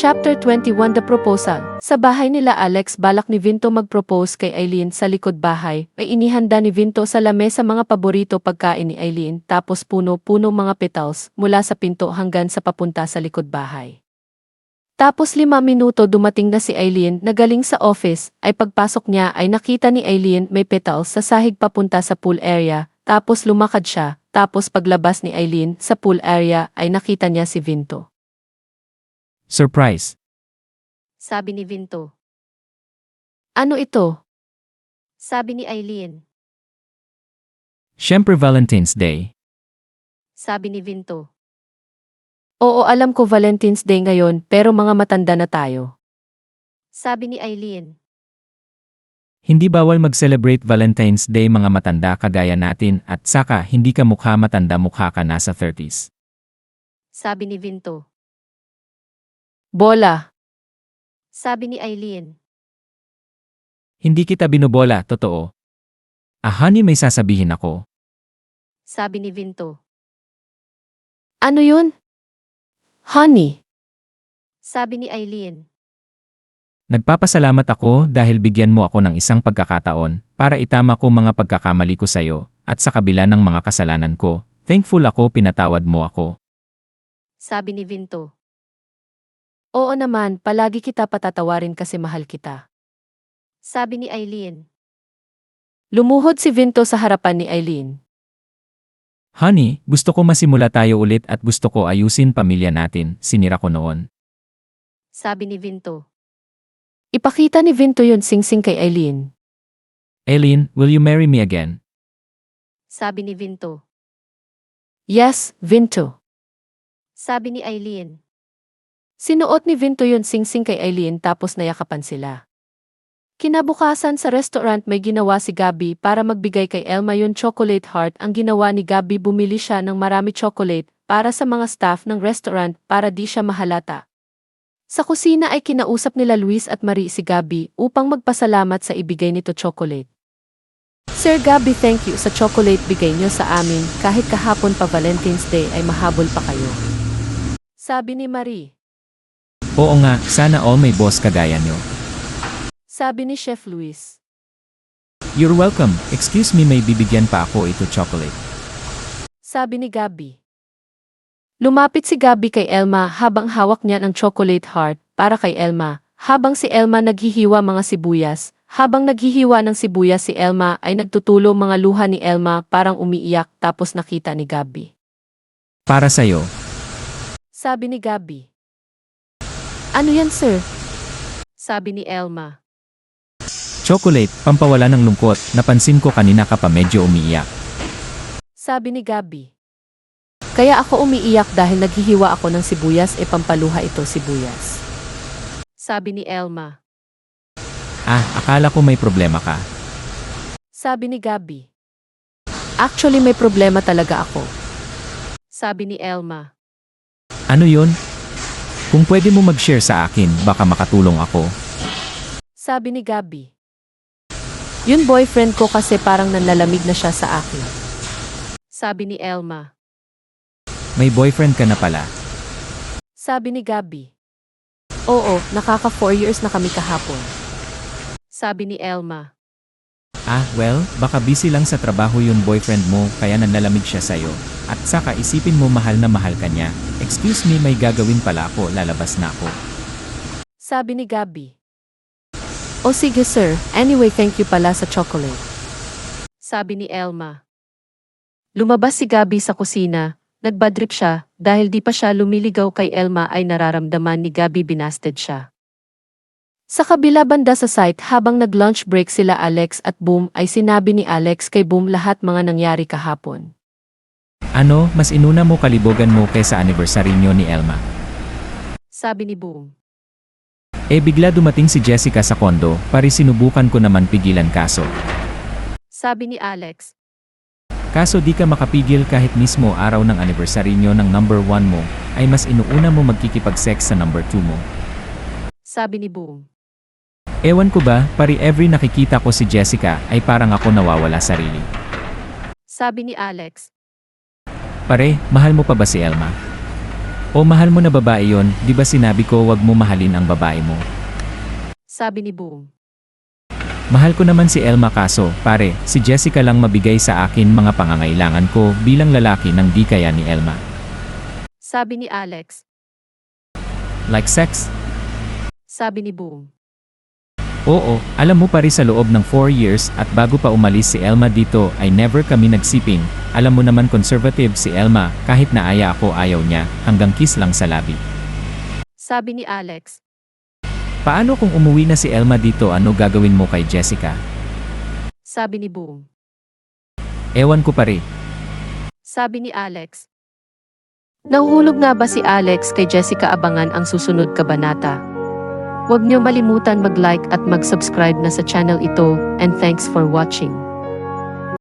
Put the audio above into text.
Chapter 21 The Proposal. Sa bahay nila Alex, balak ni Vinto mag-propose kay Eileen sa likod bahay. May inihanda ni Vinto sa lamesa mga paborito pagkain ni Eileen, tapos puno-puno mga petals mula sa pinto hanggang sa papunta sa likod bahay. Tapos 5 minuto dumating na si Eileen na galing sa office, ay pagpasok niya ay nakita ni Eileen may petals sa sahig papunta sa pool area, tapos lumakad siya, tapos paglabas ni Eileen sa pool area ay nakita niya si Vinto. Surprise. Sabi ni Vinto. Ano ito? Sabi ni Eileen. Siyempre Valentine's Day. Sabi ni Vinto. Oo, alam ko Valentine's Day ngayon pero mga matanda na tayo. Sabi ni Eileen. Hindi bawal mag-celebrate Valentine's Day mga matanda kagaya natin at saka hindi ka mukha matanda mukha ka nasa 30s. Sabi ni Vinto. Bola. Sabi ni Eileen. Hindi kita binobola, totoo. Honey, may sasabihin ako. Sabi ni Vinto. Ano yun? Honey. Sabi ni Eileen. Nagpapasalamat ako dahil bigyan mo ako ng isang pagkakataon para itama ko mga pagkakamali ko sa'yo at sa kabila ng mga kasalanan ko, thankful ako pinatawad mo ako. Sabi ni Vinto. Oo naman, palagi kita patatawarin kasi mahal kita. Sabi ni Eileen. Lumuhod si Vinto sa harapan ni Eileen. Honey, gusto ko masimula tayo ulit at gusto ko ayusin pamilya natin, sinira ko noon. Sabi ni Vinto. Ipakita ni Vinto yun singsing kay Eileen. Eileen, will you marry me again? Sabi ni Vinto. Yes, Vinto. Sabi ni Eileen. Sinuot ni Vinto yun singsing kay Eileen tapos nayakapan sila. Kinabukasan sa restaurant may ginawa si Gabi para magbigay kay Elma yung chocolate heart. Ang ginawa ni Gabi, bumili siya ng marami chocolate para sa mga staff ng restaurant para di siya mahalata. Sa kusina ay kinausap nila Luis at Marie si Gabi upang magpasalamat sa ibigay nito chocolate. Sir Gabi, thank you sa chocolate bigay niyo sa amin kahit kahapon pa Valentine's Day ay mahabol pa kayo. Sabi ni Marie. Oo nga, sana all may boss kagaya nyo. Sabi ni Chef Luis. You're welcome, excuse me, may bibigyan pa ako ito chocolate. Sabi ni Gabi. Lumapit si Gabi kay Elma habang hawak niya ng chocolate heart para kay Elma, habang si Elma naghihiwa mga sibuyas. Habang naghihiwa ng sibuyas si Elma ay nagtutulo mga luha ni Elma parang umiiyak tapos nakita ni Gabi. Para sa'yo. Sabi ni Gabi. Ano yan, sir? Sabi ni Elma. Chocolate, pampawala ng lungkot, napansin ko kanina ka pa medyo umiiyak. Sabi ni Gabi. Kaya ako umiiyak dahil naghihiwa ako ng sibuyas pampaluha ito sibuyas. Sabi ni Elma. Akala ko may problema ka. Sabi ni Gabi. Actually may problema talaga ako. Sabi ni Elma. Ano yun? Kung pwede mo mag-share sa akin, baka makatulong ako. Sabi ni Gabi. Yun boyfriend ko kasi parang nanlalamig na siya sa akin. Sabi ni Elma. May boyfriend ka na pala. Sabi ni Gabi. Oo, nakaka 4 years na kami kahapon. Sabi ni Elma. Well, baka busy lang sa trabaho yun boyfriend mo kaya nanlalamig siya sa'yo. At saka isipin mo mahal na mahal ka niya. Excuse me, may gagawin pala ako, lalabas na ako. Sabi ni Gabi. O sige sir, anyway thank you pala sa chocolate. Sabi ni Elma. Lumabas si Gabi sa kusina, nagbadrip siya, dahil di pa siya lumiligaw kay Elma ay nararamdaman ni Gabi binasted siya. Sa kabila banda sa site habang nag-lunch break sila Alex at Boom ay sinabi ni Alex kay Boom lahat mga nangyari kahapon. Ano, mas inuna mo kalibogan mo kaysa anniversary nyo ni Elma. Sabi ni Boom. Bigla dumating si Jessica sa kondo, sinubukan ko naman pigilan kaso. Sabi ni Alex. Kaso di ka makapigil kahit mismo araw ng anniversary nyo ng number 1 mo, ay mas inuuna mo magkikipag-sex sa number 2 mo. Sabi ni Boom. Ewan ko ba, every nakikita ko si Jessica ay parang ako nawawala sarili. Sabi ni Alex. Pare, mahal mo pa ba si Elma? O mahal mo na babae yon, di ba sinabi ko wag mo mahalin ang babae mo? Sabi ni Boom. Mahal ko naman si Elma kaso, pare, si Jessica lang mabigay sa akin mga pangangailangan ko bilang lalaki ng di kaya ni Elma. Sabi ni Alex. Like sex? Sabi ni Boom. Oo, alam mo pare sa loob ng 4 years at bago pa umalis si Elma dito ay never kami nagsiping. Alam mo naman conservative si Elma, kahit na aya ako ayaw niya, hanggang kiss lang sa labi. Sabi ni Alex. Paano kung umuwi na si Elma dito, ano gagawin mo kay Jessica? Sabi ni Boom. Ewan ko pare. Sabi ni Alex. Nahuhulog nga ba si Alex kay Jessica? Abangan ang susunod kabanata. Huwag niyo malimutan mag-like at mag-subscribe na sa channel ito, and thanks for watching.